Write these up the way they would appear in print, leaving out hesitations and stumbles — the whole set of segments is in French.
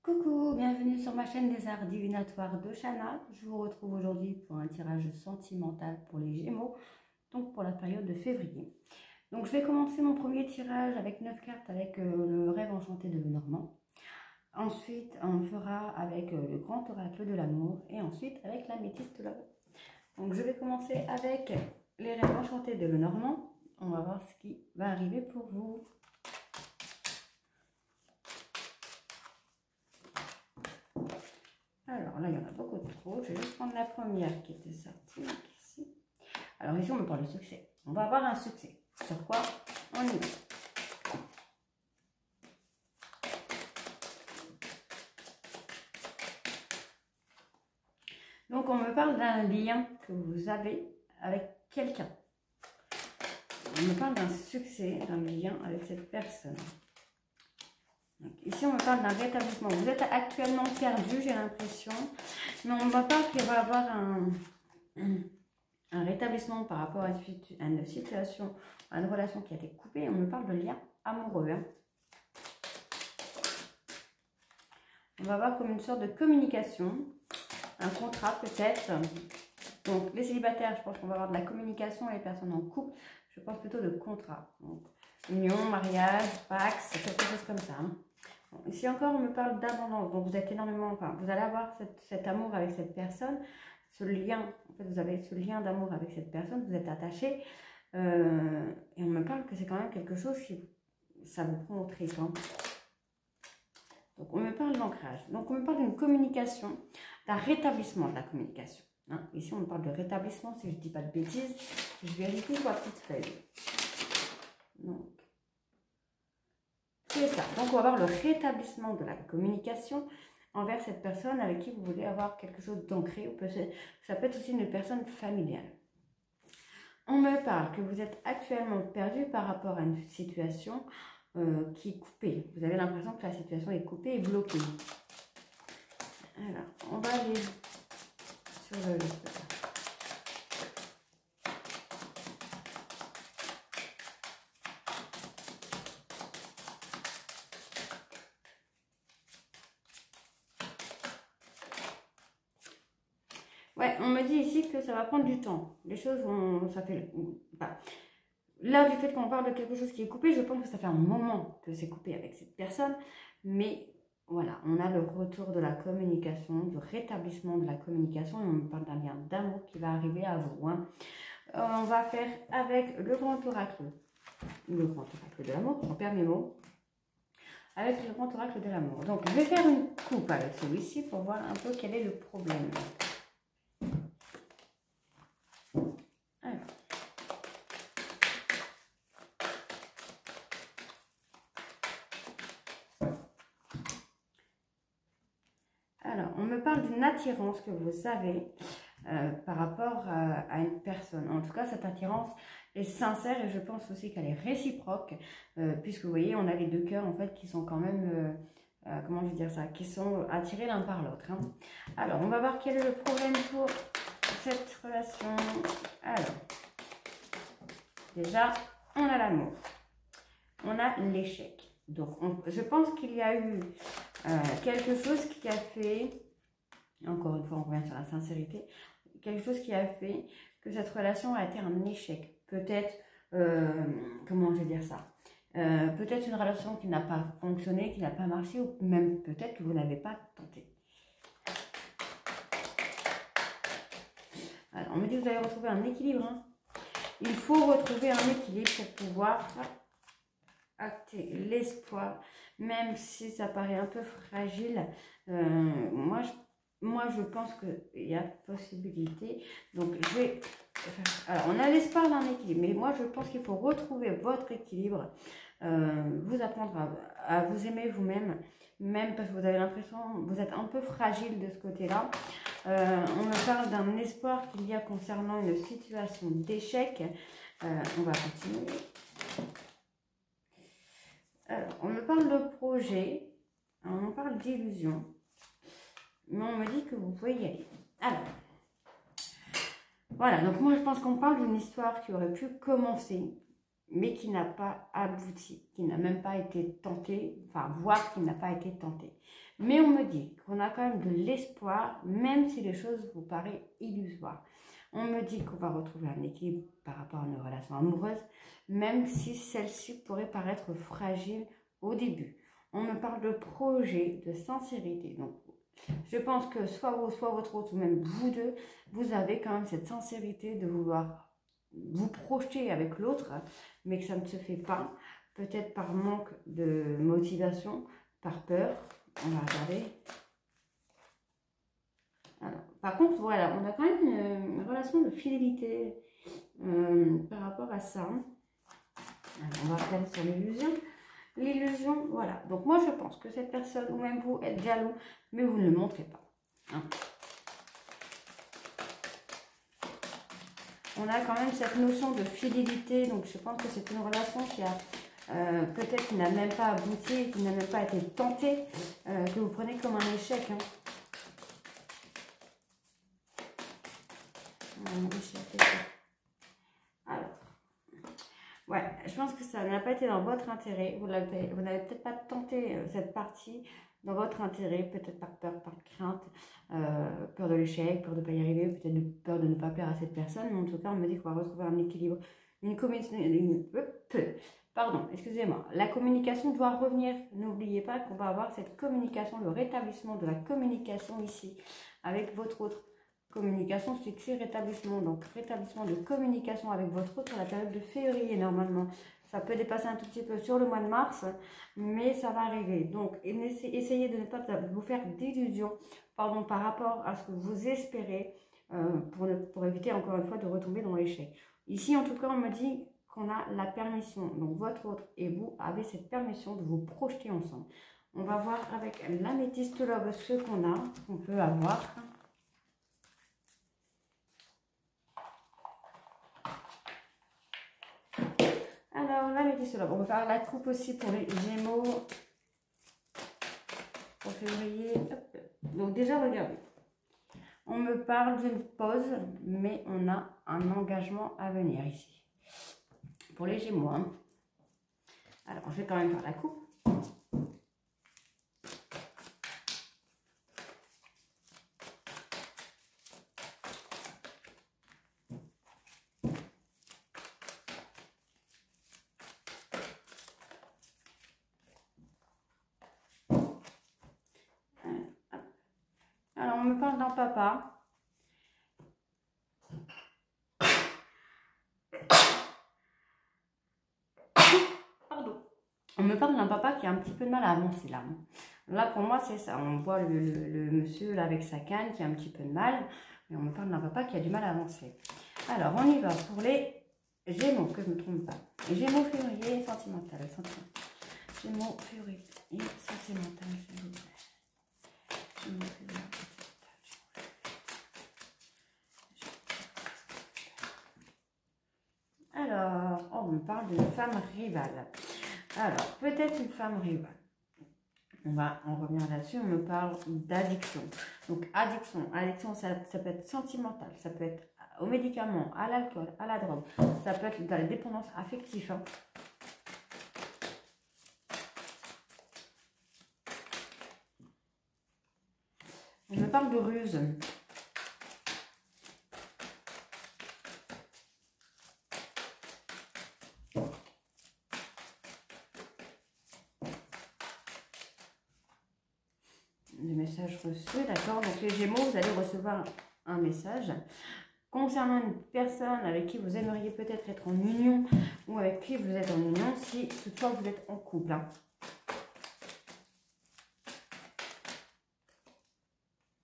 Coucou, bienvenue sur ma chaîne des arts divinatoires de Shana. Je vous retrouve aujourd'hui pour un tirage sentimental pour les Gémeaux, donc pour la période de février. Donc je vais commencer mon premier tirage avec 9 cartes avec le rêve enchanté de Lenormand. Ensuite, on fera avec le grand oracle de l'amour et ensuite avec l'améthyste de l'amour. Donc je vais commencer avec les rêves enchantés de Lenormand. On va voir ce qui va arriver pour vous. Alors là, il y en a beaucoup trop. Je vais juste prendre la première qui était sortie ici. Alors ici, on me parle de succès. On va avoir un succès. Sur quoi on y va. Donc, on me parle d'un lien que vous avez avec quelqu'un. On me parle d'un succès, d'un lien avec cette personne. Donc, ici, on me parle d'un rétablissement. Vous êtes actuellement perdu, j'ai l'impression. Mais on me parle qu'il va y avoir un rétablissement par rapport à une situation, à une relation qui a été coupée. On me parle de lien amoureux. On va voir comme une sorte de communication, un contrat peut-être. Donc, les célibataires, je pense qu'on va avoir de la communication. Les personnes en couple, je pense plutôt de contrat. Donc, union, mariage, pax, quelque chose comme ça. Bon, ici encore, on me parle d'abondance. Donc, vous êtes énormément, enfin, vous allez avoir cet amour avec cette personne, ce lien. En fait, vous avez ce lien d'amour avec cette personne, vous êtes attaché. Et on me parle que c'est quand même quelque chose qui, ça vous prend au trip. Donc, on me parle d'ancrage. Donc, on me parle d'une communication, d'un rétablissement de la communication. Ici, on me parle de rétablissement, si je ne dis pas de bêtises. Je vérifie ma petite feuille. Donc, c'est ça. Donc, on va avoir le rétablissement de la communication envers cette personne avec qui vous voulez avoir quelque chose d'ancré. Ou ça peut être aussi une personne familiale. On me parle que vous êtes actuellement perdu par rapport à une situation qui est coupée. Vous avez l'impression que la situation est coupée et bloquée. Alors, on va aller sur le... Ouais, on me dit ici que ça va prendre du temps. Les choses vont... Ça fait... Enfin, là, du fait qu'on parle de quelque chose qui est coupé, je pense que ça fait un moment que c'est coupé avec cette personne. Mais voilà, on a le retour de la communication, du rétablissement de la communication. Et on me parle d'un lien d'amour qui va arriver à vous. On va faire avec le grand oracle. Le grand oracle de l'amour, on perd mes mots. Avec le grand oracle de l'amour. Donc, je vais faire une coupe avec celui-ci pour voir un peu quel est le problème. Alors, on me parle d'une attirance que vous avez par rapport à une personne. En tout cas, cette attirance est sincère et je pense aussi qu'elle est réciproque, puisque vous voyez, on a les deux cœurs en fait qui sont quand même, comment je vais dire ça, qui sont attirés l'un par l'autre. Alors, on va voir quel est le problème pour cette relation. Alors, déjà, on a l'amour, on a l'échec. Donc, je pense qu'il y a eu quelque chose qui a fait, encore une fois, on revient sur la sincérité, quelque chose qui a fait que cette relation a été un échec. Peut-être, comment je vais dire ça, peut-être une relation qui n'a pas fonctionné, qui n'a pas marché, ou même peut-être que vous n'avez pas tenté. Alors, on me dit que vous allez retrouver un équilibre. Il faut retrouver un équilibre pour pouvoir acter l'espoir, même si ça paraît un peu fragile. Moi, je pense qu'il y a possibilité. Donc, je vais... Alors, on a l'espoir d'un équilibre, mais moi, je pense qu'il faut retrouver votre équilibre, vous apprendre à vous aimer vous-même, même parce que vous avez l'impression que vous êtes un peu fragile de ce côté-là. On me parle d'un espoir qu'il y a concernant une situation d'échec. On va continuer. Alors, on me parle de projet, on me parle d'illusion, mais on me dit que vous pouvez y aller. Alors, voilà, donc moi je pense qu'on parle d'une histoire qui aurait pu commencer mais qui n'a pas abouti, qui n'a même pas été tenté, enfin, voire qui n'a pas été tenté. Mais on me dit qu'on a quand même de l'espoir, même si les choses vous paraissent illusoires. On me dit qu'on va retrouver un équilibre par rapport à nos relations amoureuses, même si celle-ci pourrait paraître fragile au début. On me parle de projet, de sincérité. Donc, je pense que soit vous, soit votre autre, ou même vous deux, vous avez quand même cette sincérité de vouloir vous projeter avec l'autre, mais que ça ne se fait pas. Peut-être par manque de motivation, par peur. On va regarder. Alors, par contre, voilà, on a quand même une relation de fidélité par rapport à ça. Alors, on va regarder sur l'illusion. L'illusion, voilà. Donc, moi, je pense que cette personne, ou même vous, êtes jaloux, mais vous ne le montrez pas. Hein. On a quand même cette notion de fidélité. Donc, je pense que c'est une relation qui a peut-être qui n'a même pas abouti, qui n'a même pas été tentée, que vous prenez comme un échec. Hein. Alors, ouais, je pense que ça n'a pas été dans votre intérêt. Vous n'avez peut-être pas tenté cette partie dans votre intérêt, peut-être par peur, par crainte, peur de l'échec, peur de ne pas y arriver, peut-être peur de ne pas plaire à cette personne. Mais en tout cas, on me dit qu'on va retrouver un équilibre, pardon, excusez-moi. La communication doit revenir. N'oubliez pas qu'on va avoir cette communication, le rétablissement de la communication ici avec votre autre. Communication, succès, rétablissement. Donc, rétablissement de communication avec votre autre sur la période de février, normalement. Ça peut dépasser un tout petit peu sur le mois de mars, mais ça va arriver. Donc, essayez de ne pas vous faire d'illusions par rapport à ce que vous espérez pour éviter, encore une fois, de retomber dans l'échec. Ici, en tout cas, on me dit qu'on a la permission. Donc, votre autre et vous avez cette permission de vous projeter ensemble. On va voir avec l'améthyste love ce qu'on peut avoir. Alors, l'améthyste love. On va faire la coupe aussi pour les Gémeaux. Pour février. Hop. Donc, déjà, regardez. On me parle d'une pause, mais on a un engagement à venir ici. Pour les Gémeaux. Hein. Alors, je vais quand même faire la coupe. Alors, on me parle d'un papa. Pardon. On me parle d'un papa qui a un petit peu de mal à avancer là. Là, pour moi, c'est ça. On voit le monsieur là avec sa canne qui a un petit peu de mal. Mais on me parle d'un papa qui a du mal à avancer. Alors, on y va pour les Gémeaux, que je ne me trompe pas. Gémeaux février sentimental. Gémeaux février sentimental, s'il vous plaît. Gémeaux février. Alors, on me parle d'une femme rivale. Alors, peut-être une femme rivale. On va en revenir là-dessus. On me parle d'addiction. Donc, addiction, ça peut être sentimental, ça peut être aux médicaments, à l'alcool, à la drogue. Ça peut être dans la dépendance affective. Hein. On me parle de ruse. Le message reçu, d'accord. Donc les Gémeaux, vous allez recevoir un message concernant une personne avec qui vous aimeriez peut-être être en union ou avec qui vous êtes en union si toutefois vous êtes en couple. Hein.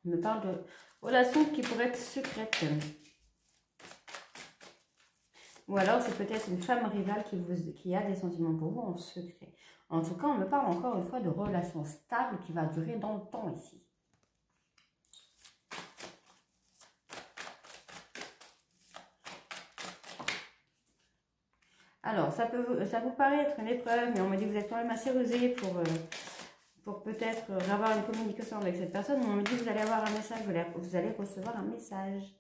On me parle de relations qui pourraient être secrètes. Ou alors c'est peut-être une femme rivale qui a des sentiments pour vous en secret. En tout cas, on me parle encore une fois de relations stables qui va durer dans le temps ici. Alors, ça vous paraît être une épreuve, mais on me dit que vous êtes quand même assez rusé pour peut-être avoir une communication avec cette personne. Mais on me dit que vous allez avoir un message, vous allez recevoir un message.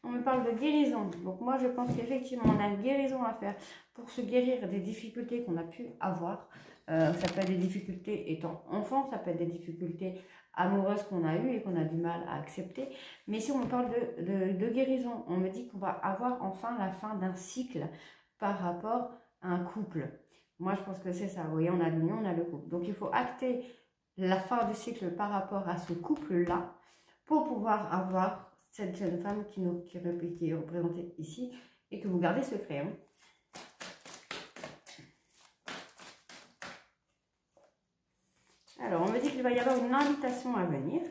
on me parle de guérison. Donc moi, je pense qu'effectivement, on a une guérison à faire pour se guérir des difficultés qu'on a pu avoir. Ça peut être des difficultés étant enfant, ça peut être des difficultés amoureuses qu'on a eues et qu'on a du mal à accepter. Mais si on me parle de guérison, on me dit qu'on va avoir enfin la fin d'un cycle par rapport à un couple. Moi, je pense que c'est ça. Vous voyez, on a l'union, on a le couple. Donc, il faut acter la fin du cycle par rapport à ce couple-là pour pouvoir avoir cette jeune femme qui est représentée ici et que vous gardez secret. Hein. Alors, on me dit qu'il va y avoir une invitation à venir.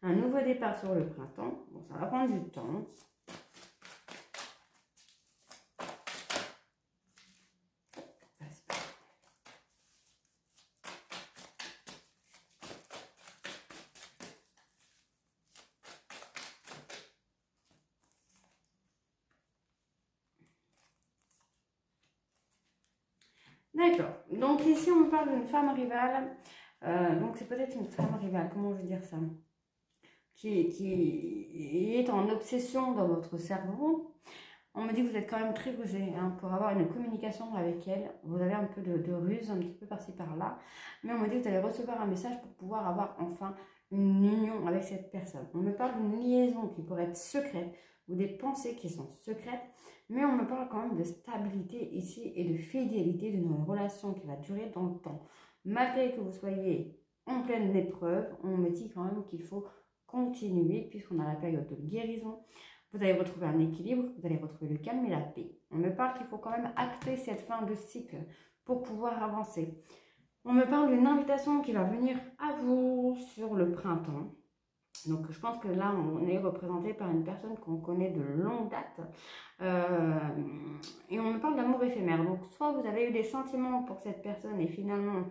Un nouveau départ sur le printemps. Bon, ça va prendre du temps. D'accord. Donc ici, on parle d'une femme rivale. Donc c'est peut-être une femme rivale, comment je veux dire ça, qui est en obsession dans votre cerveau. On me dit que vous êtes quand même très rusé hein, pour avoir une communication avec elle. Vous avez un peu de ruse, un petit peu par-ci par-là. Mais on me dit que vous allez recevoir un message pour pouvoir avoir enfin une union avec cette personne. On me parle d'une liaison qui pourrait être secrète ou des pensées qui sont secrètes. Mais on me parle quand même de stabilité ici et de fidélité d'une relation qui va durer dans le temps. Malgré que vous soyez en pleine épreuve, on me dit quand même qu'il faut continuer puisqu'on a la période de guérison. Vous allez retrouver un équilibre, vous allez retrouver le calme et la paix. On me parle qu'il faut quand même acter cette fin de cycle pour pouvoir avancer. On me parle d'une invitation qui va venir à vous sur le printemps. Donc, je pense que là, on est représenté par une personne qu'on connaît de longue date. Et on me parle d'amour éphémère. Donc, soit vous avez eu des sentiments pour cette personne et finalement,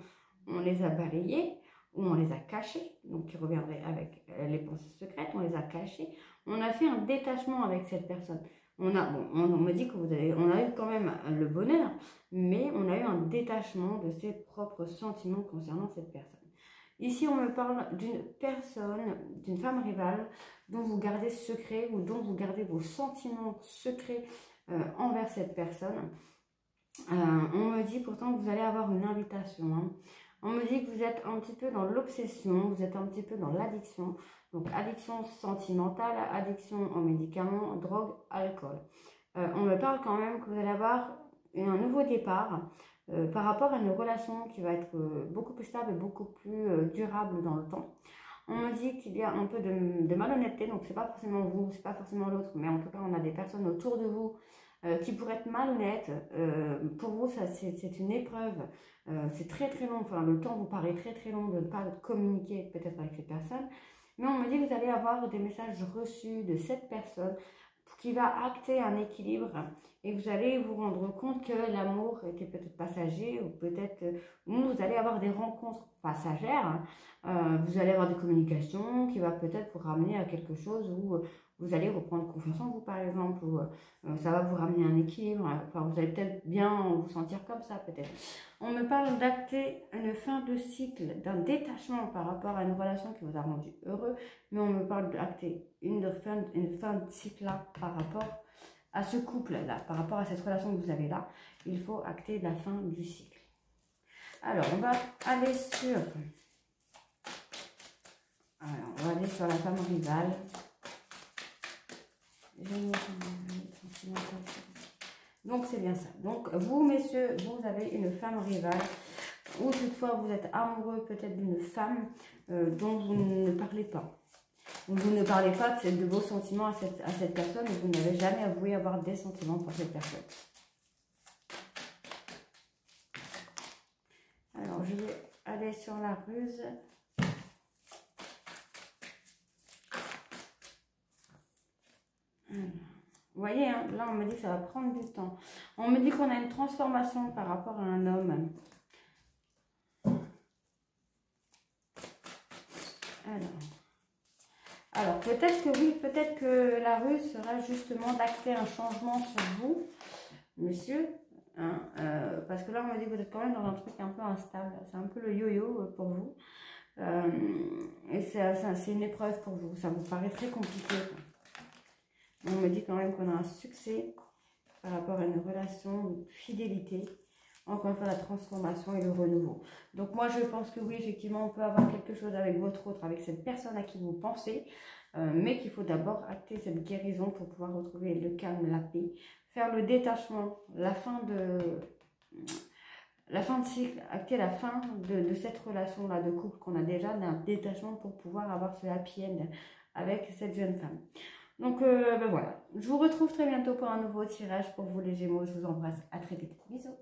on les a balayés ou on les a cachés. Donc, qui reviendrait avec les pensées secrètes. On les a cachés. On a fait un détachement avec cette personne. On me dit que on a eu quand même le bonheur, mais on a eu un détachement de ses propres sentiments concernant cette personne. Ici, on me parle d'une personne, d'une femme rivale dont vous gardez secret ou dont vous gardez vos sentiments secrets envers cette personne. On me dit pourtant que vous allez avoir une invitation. Hein. On me dit que vous êtes un petit peu dans l'obsession, vous êtes un petit peu dans l'addiction. Donc, addiction sentimentale, addiction aux médicaments, drogue, alcool. On me parle quand même que vous allez avoir un nouveau départ. Par rapport à une relation qui va être beaucoup plus stable et beaucoup plus durable dans le temps. On me dit qu'il y a un peu de malhonnêteté, donc c'est pas forcément vous, c'est pas forcément l'autre, mais en tout cas on a des personnes autour de vous qui pourraient être malhonnêtes. Pour vous, ça c'est une épreuve, c'est très très long, enfin le temps vous paraît très très long de ne pas communiquer peut-être avec ces personnes, mais on me dit que vous allez avoir des messages reçus de cette personne qui va acter un équilibre et vous allez vous rendre compte que l'amour était peut-être passager ou peut-être vous allez avoir des rencontres passagères, vous allez avoir des communications qui va peut-être vous ramener à quelque chose où vous allez reprendre confiance en vous par exemple, ou ça va vous ramener un équilibre, enfin vous allez peut-être bien vous sentir comme ça peut-être. On me parle d'acter une fin de cycle, d'un détachement par rapport à une relation qui vous a rendu heureux, mais on me parle d'acter une fin de cycle là par rapport à ce couple-là, par rapport à cette relation que vous avez là. Il faut acter la fin du cycle. Alors, on va aller sur... Alors, on va aller sur la femme rivale. Donc, c'est bien ça. Donc, vous, messieurs, vous avez une femme rivale ou toutefois vous êtes amoureux peut-être d'une femme dont vous ne parlez pas. Vous ne parlez pas de vos sentiments à cette personne et vous n'avez jamais avoué avoir des sentiments pour cette personne. Alors, je vais aller sur la ruse. Vous voyez, hein, là, on me dit que ça va prendre du temps. On me dit qu'on a une transformation par rapport à un homme. Alors peut-être que oui, peut-être que la ruse sera justement d'acter un changement sur vous, monsieur. Hein, parce que là, on me dit que vous êtes quand même dans un truc un peu instable. C'est un peu le yo-yo pour vous. Et c'est une épreuve pour vous. Ça vous paraît très compliqué. On me dit quand même qu'on a un succès par rapport à une relation, une fidélité. Encore une fois, la transformation et le renouveau. Donc moi, je pense que oui, effectivement, on peut avoir quelque chose avec votre autre, avec cette personne à qui vous pensez, mais qu'il faut d'abord acter cette guérison pour pouvoir retrouver le calme, la paix, faire le détachement, la fin de cycle, acter la fin de cette relation-là de couple qu'on a déjà, un détachement pour pouvoir avoir ce happy end avec cette jeune femme. Donc ben voilà, je vous retrouve très bientôt pour un nouveau tirage pour vous les Gémeaux. Je vous embrasse, à très vite. Bisous.